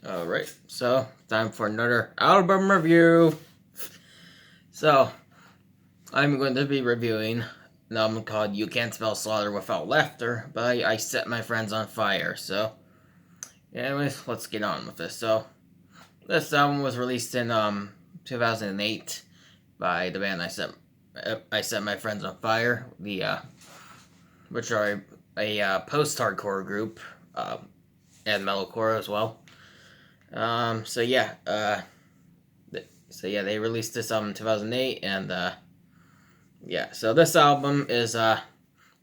Alright, so time for another album review. So, I'm going to be reviewing an album called You Can't Spell Slaughter Without Laughter by I Set My Friends on Fire. So, anyways, let's get on with this. So, this album was released in 2008 by the band I Set My Friends on Fire, which are a post-hardcore group and metalcore as well. They released this album in 2008, and so this album is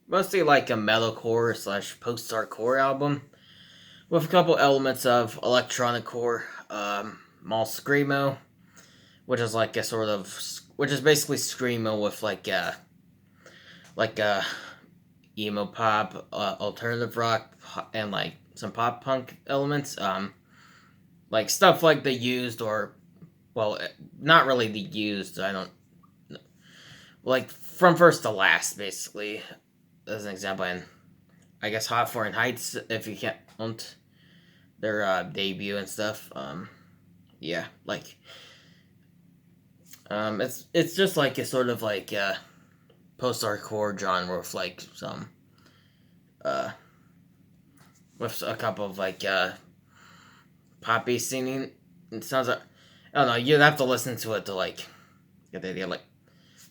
mostly like a metalcore slash post-hardcore album with a couple elements of electronic core, mall screamo, which is like a sort of which is basically screamo with like emo pop, alternative rock, and like some pop punk elements. Like stuff like The Used, or well, not really The Used. I don't like From First to Last, basically, as an example, and I guess Hawthorne Heights, if you can't their debut and stuff. It's just like a sort of like post-hardcore genre with like some with a couple of like poppy singing. It sounds like, I don't know. You'd have to listen to it to like get the idea. Like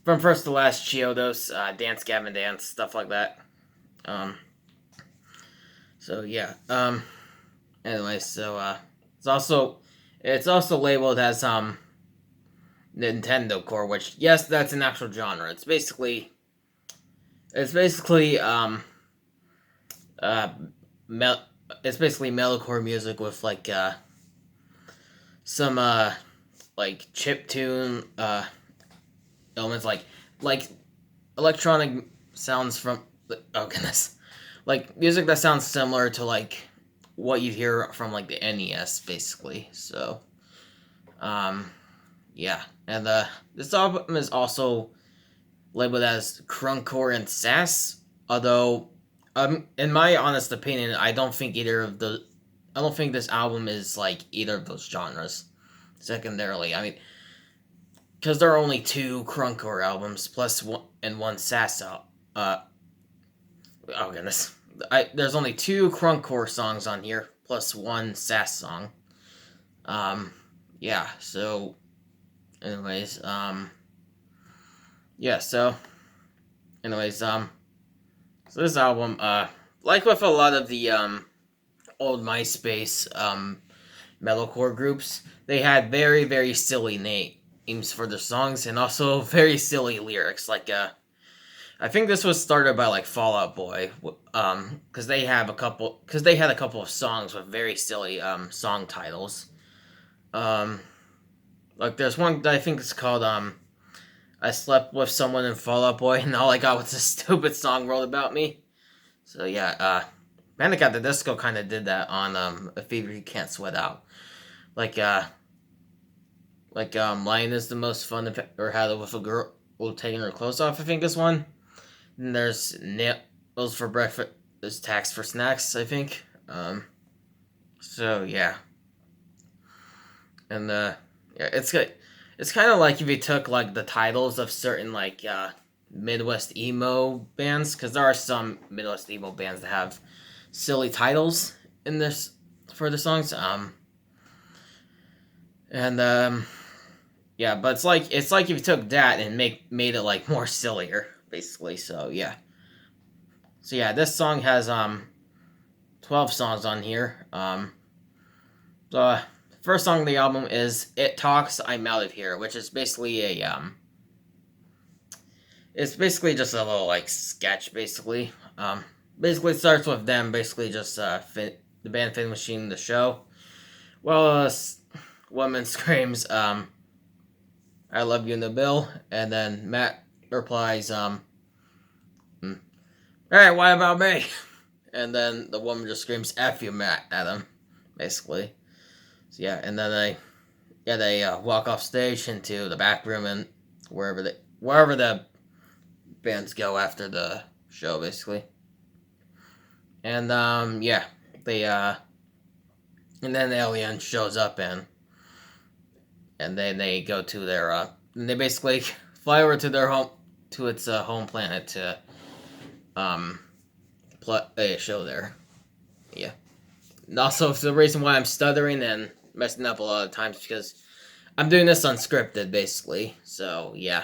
From First to Last, Chiodos, Dance Gavin Dance, stuff like that. Um. So yeah. Anyway, so it's also labeled as Nintendo Core, which, yes, that's an actual genre. It's basically uh it's basically metalcore music with like some like chip tune elements, like electronic sounds from, oh goodness, like music that sounds similar to like what you hear from like the NES, basically. So and this album is also labeled as crunkcore and sass, although in my honest opinion, I don't think this album is like either of those genres. Secondarily, I mean, because there are only two crunkcore albums plus one sass oh goodness, there's only two crunkcore songs on here plus one sass song. So anyways, so anyways, so this album, like with a lot of the old MySpace metalcore groups, they had very, very silly names for their songs and also very silly lyrics. Like I think this was started by like Fall Out Boy, because they had a couple of songs with very silly song titles. Like there's one that I think is called I slept with someone in Fall Out Boy, and all I got was a stupid song wrote about me. So yeah, Panic at the Disco kind of did that on A Fever You Can't Sweat Out. Like lying is the most fun or had it with a girl taking her clothes off. I think is one. And there's nails for breakfast. There's tax for snacks. I think. So yeah, and it's good. It's kind of like if you took like the titles of certain like Midwest emo bands, because there are some Midwest emo bands that have silly titles in this for the songs. But it's like if you took that and made it like more sillier, basically. So yeah. This song has 12 songs on here. The first song of the album is "It Talks, I'm Out of Here," which is basically it's basically just a little like sketch, basically. Basically it starts with them basically just the band finishing the show. Well, a woman screams, "I love you" in the bill, and then Matt replies, "Hey, what about me?" And then the woman just screams, "F you, Matt," at him, basically. So and then they walk off stage into the back room and wherever the bands go after the show, basically. And they and then the alien shows up, and then they go to their and they basically fly over to their home, to its home planet to play a show there. Yeah. And also, the reason why I'm stuttering and messing up a lot of times because I'm doing this unscripted, basically. So yeah.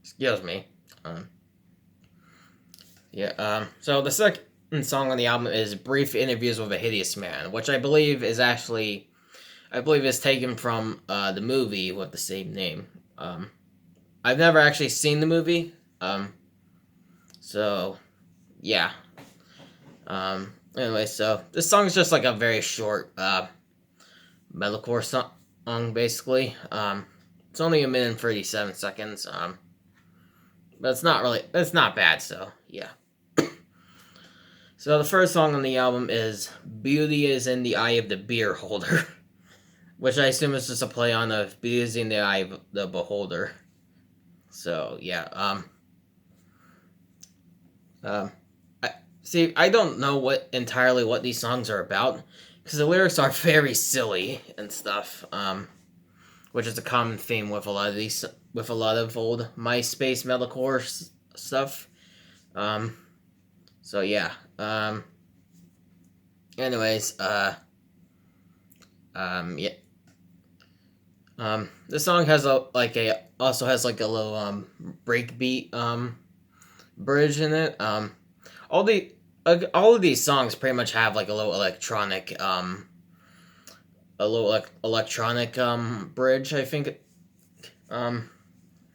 Excuse me. So the second song on the album is "Brief Interviews with a Hideous Man," which I believe is taken from the movie with the same name. I've never actually seen the movie. So yeah. Anyway, so this song is just like a very short metalcore song, basically. It's only 1 minute and 37 seconds. But it's not bad. So yeah. So the first song on the album is "Beauty is in the Eye of the Beer Holder," which I assume is just a play on of "Beauty is in the Eye of the Beholder." So yeah. I don't know what these songs are about because the lyrics are very silly and stuff. Which is a common theme with a lot of old MySpace metalcore stuff. So yeah. Anyways, yeah. This song has also has like a little breakbeat bridge in it. All of these songs pretty much have like a little electronic bridge, I think.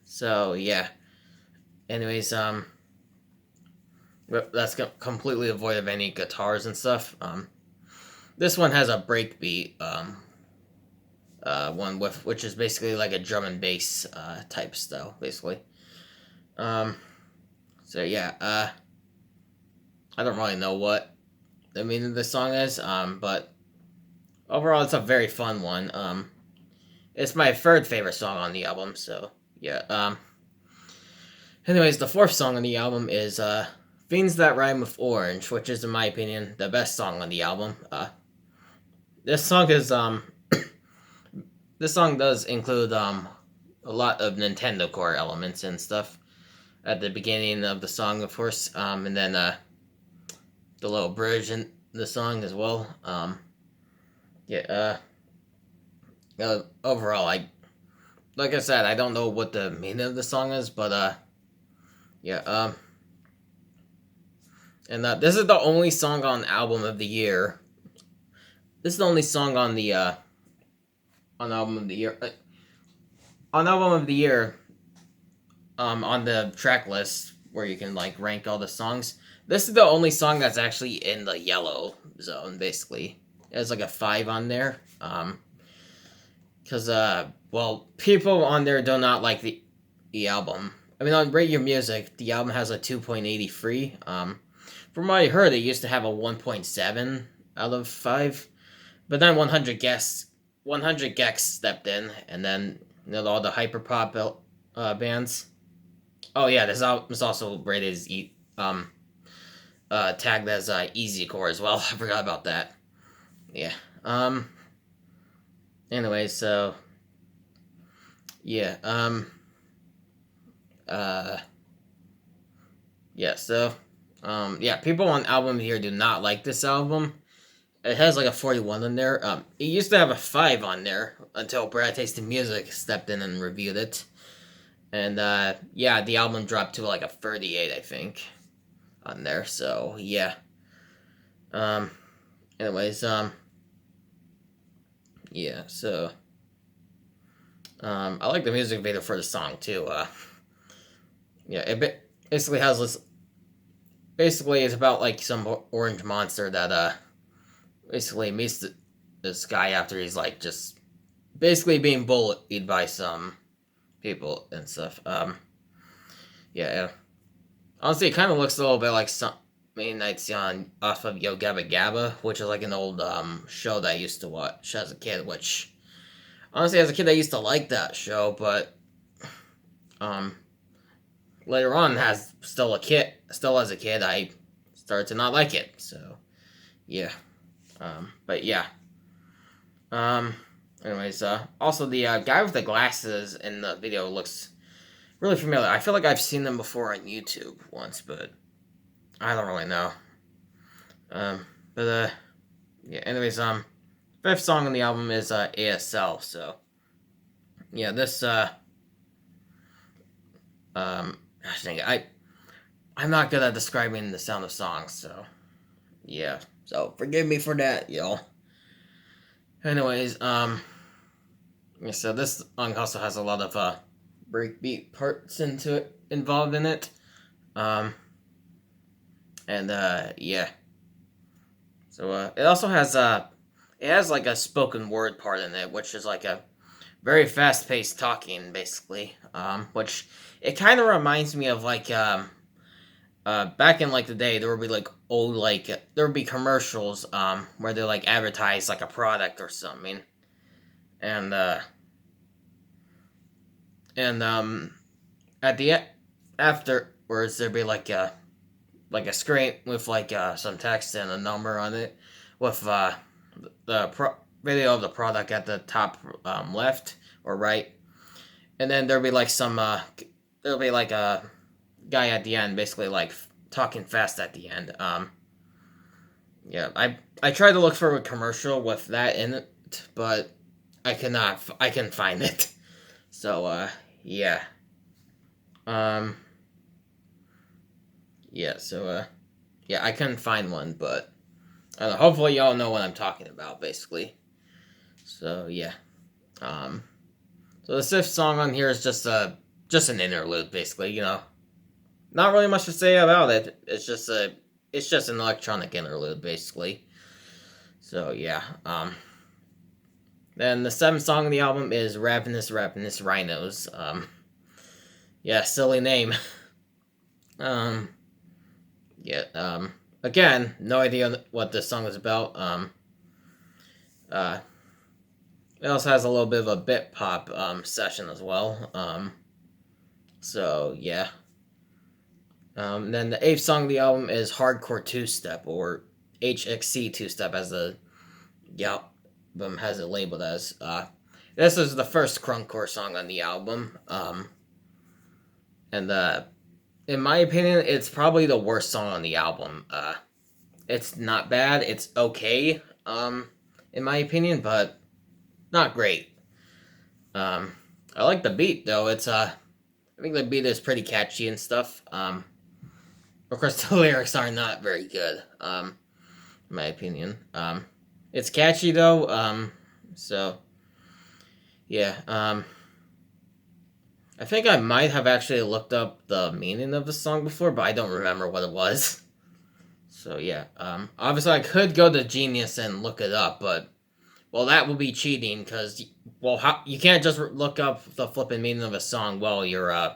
So yeah. Anyways, that's completely devoid of any guitars and stuff. This one has a breakbeat one which is basically like a drum and bass type style, basically. So yeah, I don't really know what the meaning of the song is, but overall it's a very fun one. It's my third favorite song on the album, so yeah. Anyways, the fourth song on the album is Fiends That Rhyme with Orange, which is, in my opinion, the best song on the album. This song is this song does include a lot of Nintendo core elements and stuff at the beginning of the song, of course, and then the little bridge in the song as well. Overall, like I said, I don't know what the meaning of the song is, but yeah. And this is the only song on Album of the Year. This is the only song on the on Album of the Year. On Album of the Year, on the track list where you can like rank all the songs. This is the only song that's actually in the yellow zone. Basically, it has like a 5 on there. Because well, people on there do not like the album. I mean, on Rate Your Music, the album has a 2.83. From what I heard, it used to have a 1.7 out of 5, but then 100 Gex stepped in, and then all the hyperpop bands. Oh yeah, this album is also rated as tagged as easycore as well. I forgot about that. Yeah. Anyway, so yeah. Yeah. So yeah. People on Album here do not like this album. It has like a 41 in there. It used to have a 5 on there until Brad Tasting Music stepped in and reviewed it. And yeah, the album dropped to like a 38, I think, on there. So yeah. Anyways, yeah. So I like the music video for the song too. Yeah, it basically has this. Basically, it's about like some orange monster that basically meets this guy after he's like just basically being bullied by some people and stuff. Yeah. Honestly, it kind of looks a little bit like some Nights on off of Yo Gabba Gabba, which is like an old show that I used to watch as a kid. Which honestly, as a kid, I used to like that show, but later on, still as a kid, I started to not like it. So yeah. But yeah. Anyways, also the guy with the glasses in the video looks really familiar. I feel like I've seen them before on YouTube once, but I don't really know. But yeah. Anyways, fifth song on the album is ASL. So yeah, this gosh dang it, I'm not good at describing the sound of songs, so yeah. So forgive me for that, y'all. Anyways, yeah, so this song also has a lot of breakbeat parts involved in it. And yeah. So it also has like a spoken word part in it, which is like a very fast paced talking, basically. Which it kind of reminds me of like back in like the day, there would be like old like there would be commercials where they like advertise like a product or something, and at the afterwards there'd be like a screen with like some text and a number on it with the video of the product at the top left or right, and then there'll be like some there'll be like a guy at the end basically like talking fast at the end. Yeah, I tried to look for a commercial with that in it, but I couldn't find it. So yeah. Yeah, so yeah, I couldn't find one, but hopefully y'all know what I'm talking about, basically. So yeah. So the fifth song on here is just an interlude, basically. You know, not really much to say about it. It's just an electronic interlude, basically. So yeah. Then the seventh song on the album is Ravenous Ravenous Rhinos. Yeah, silly name. Yeah. Again, no idea what this song is about. It also has a little bit of a bit pop session as well. So yeah. Then the eighth song of the album is Hardcore Two Step, or HXC Two Step, as the album has it labeled as. This is the first crunkcore song on the album. And in my opinion, it's probably the worst song on the album. It's not bad. It's okay. In my opinion, but not great. I like the beat though. It's I think the beat is pretty catchy and stuff. Of course, the lyrics are not very good. In my opinion. It's catchy though. So yeah. I think I might have actually looked up the meaning of the song before, but I don't remember what it was. So yeah. Obviously, I could go to Genius and look it up, but well, that would be cheating because you can't just look up the flipping meaning of a song while you're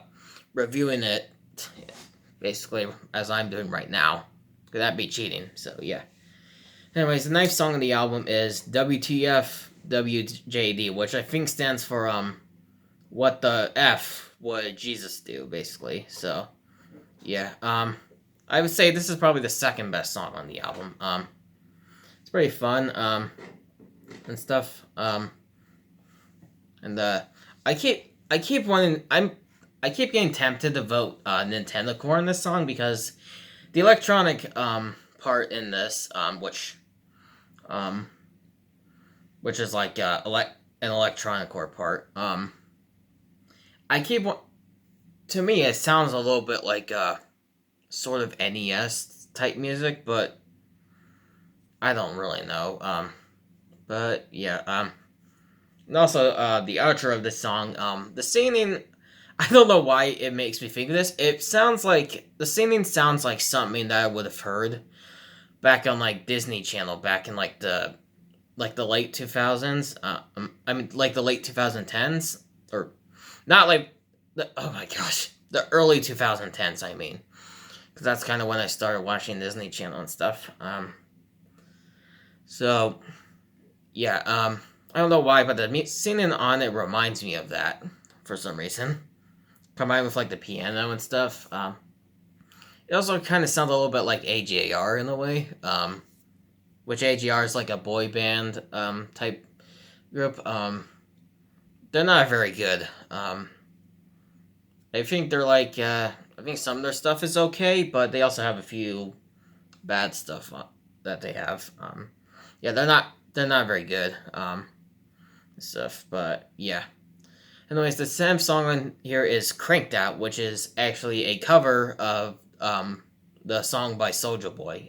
reviewing it, basically, as I'm doing right now. That'd be cheating. So yeah. Anyways, the ninth song on the album is WTF WJD, which I think stands for what the F would Jesus do, basically. So yeah. I would say this is probably the second best song on the album. It's pretty fun. And stuff. And I keep wanting I keep getting tempted to vote Nintendo Core in this song because the electronic part in this which is like an electronic core part, to me it sounds a little bit like sort of NES type music, but I don't really know. But yeah, and also the outro of this song, the singing, I don't know why it makes me think of this. It sounds like the singing sounds like something that I would have heard back on like Disney Channel back in like the late 2000s. I mean like the late 2010s, or not like oh my gosh, the early 2010s. I mean, because that's kind of when I started watching Disney Channel and stuff. So yeah, I don't know why, but the singing on it reminds me of that for some reason. Combined with like the piano and stuff. It also kind of sounds a little bit like AJR in a way. which AGR is like a boy band type group. They're not very good. I think they're like I think some of their stuff is okay, but they also have a few bad stuff that they have. Yeah, they're not very good. Stuff, but yeah. Anyways, the seventh song on here is "Cranked Out," which is actually a cover of the song by Soulja Boy.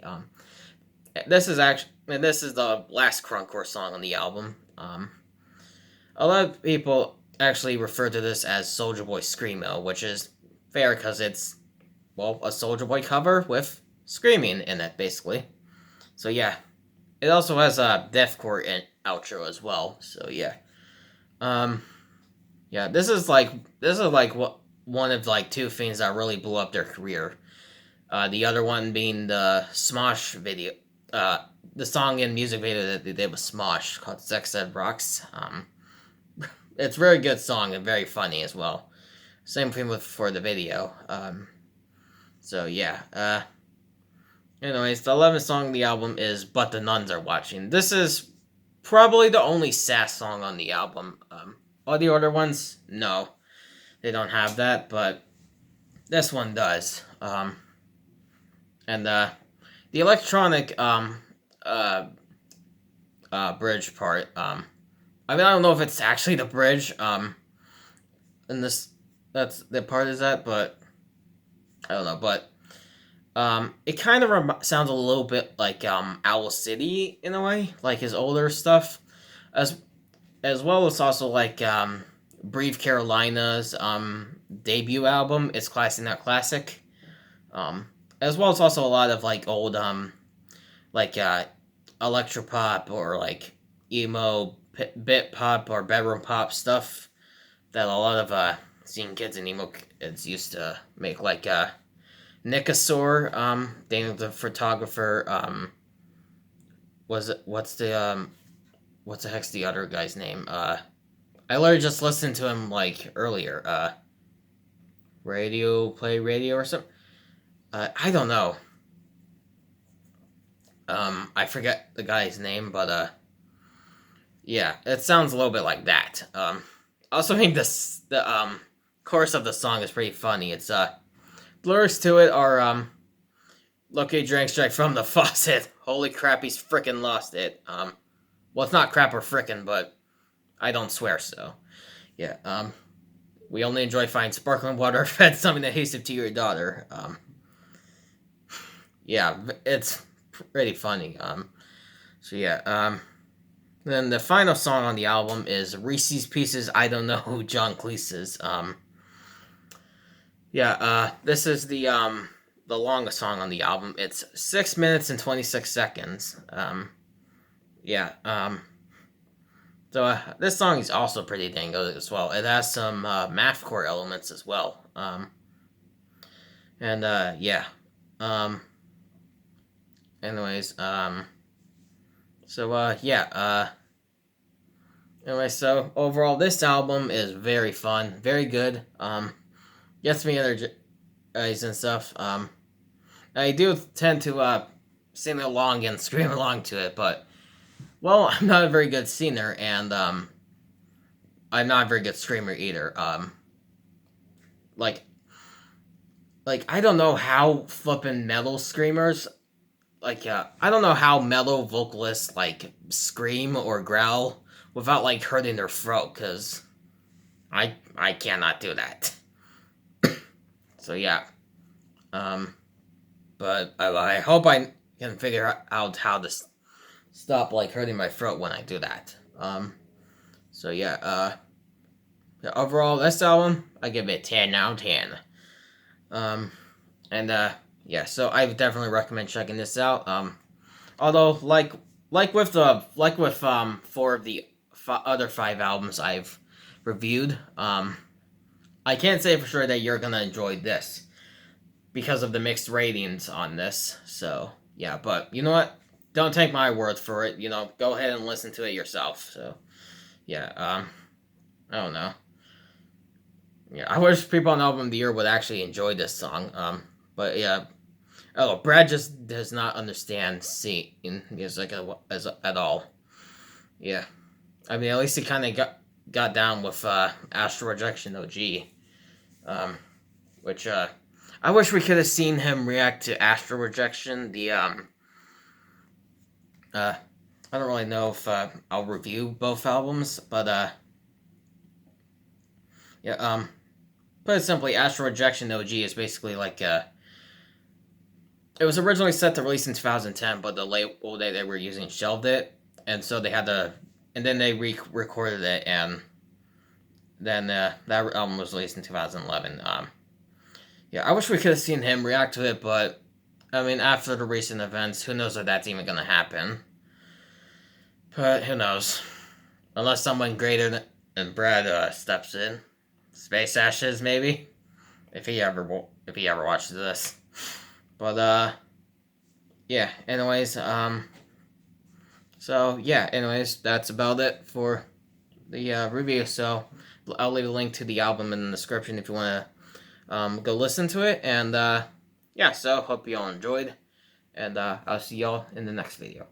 This is the last Crunkcore song on the album. A lot of people actually refer to this as Soulja Boy Screamo, which is fair because it's, well, a Soulja Boy cover with screaming in it, basically. So yeah, it also has a deathcore outro as well. So yeah, yeah, this is like what one of like two things that really blew up their career. The other one being the Smosh video, the song and music video that they did with Smosh called "Sex Ed Rocks." It's a very good song and very funny as well. Same thing for the video. So yeah. Anyways, the 11th song on the album is "But the Nuns Are Watching." This is probably the only sass song on the album. All the other ones, no, they don't have that, but this one does. And the electronic bridge part. I mean, I don't know if it's actually the bridge. And that's the part is that, but I don't know. But it kind of sounds a little bit like Owl City in a way, like his older stuff, as well as also like Brave Carolina's debut album. It's Classic Not Classic. As well as also a lot of like old like electropop or like emo bit pop or bedroom pop stuff that a lot of scene kids and emo kids used to make, like Nicosaur, Daniel the Photographer, what's the heck's the other guy's name? I literally just listened to him like earlier. Play Radio or something. I don't know. I forget the guy's name, but yeah, it sounds a little bit like that. I also think the chorus of the song is pretty funny. It's the lyrics to it are look, he drank straight from the faucet. Holy crap, he's frickin' lost it. Well, it's not crap or frickin', but I don't swear, so yeah. We only enjoy fine sparkling water fed something adhesive to your daughter. Yeah, it's pretty funny. So yeah. Then the final song on the album is Reese's Pieces. I don't know who John Cleese is. Yeah. This is the longest song on the album. It's 6 minutes and 26 seconds. Yeah. So this song is also pretty dang good as well. It has some mathcore elements as well. And yeah. Anyways, so yeah. Anyway, so overall, this album is very fun, very good. Gets me energized and stuff. I do tend to sing along and scream along to it, but well, I'm not a very good singer, and I'm not a very good screamer either. Like I don't know how flippin' metal screamers, like I don't know how metal vocalists like scream or growl without like hurting their throat, because I cannot do that. So yeah. But I hope I can figure out how to stop like hurting my throat when I do that. So yeah. Overall, this album I give it 10 out of 10. And yeah, so I would definitely recommend checking this out. Although like with 4 of the other 5 albums I've reviewed, I can't say for sure that you're gonna enjoy this because of the mixed ratings on this. So yeah, but you know what? Don't take my word for it. You know, go ahead and listen to it yourself. So yeah, I don't know. Yeah, I wish people on Album of the Year would actually enjoy this song. But yeah, Oh, Brad just does not understand scene music at all. Yeah. I mean, at least he kind of got down with Astral Rejection OG. Which I wish we could have seen him react to Astral Rejection. I don't really know if I'll review both albums, but yeah. Put it simply, Astral Rejection OG is basically like it was originally set to release in 2010, but the label that they were using shelved it, and so they had to, and then they recorded it, and then that album was released in 2011. Yeah, I wish we could have seen him react to it, but I mean, after the recent events, who knows if that's even gonna happen? But who knows? Unless someone greater than Brad steps in, Space Ashes maybe, if he ever watches this. But yeah. Anyways, so yeah. Anyways, that's about it for the review. So I'll leave a link to the album in the description if you want to go listen to it. And yeah. So hope you all enjoyed, and I'll see y'all in the next video.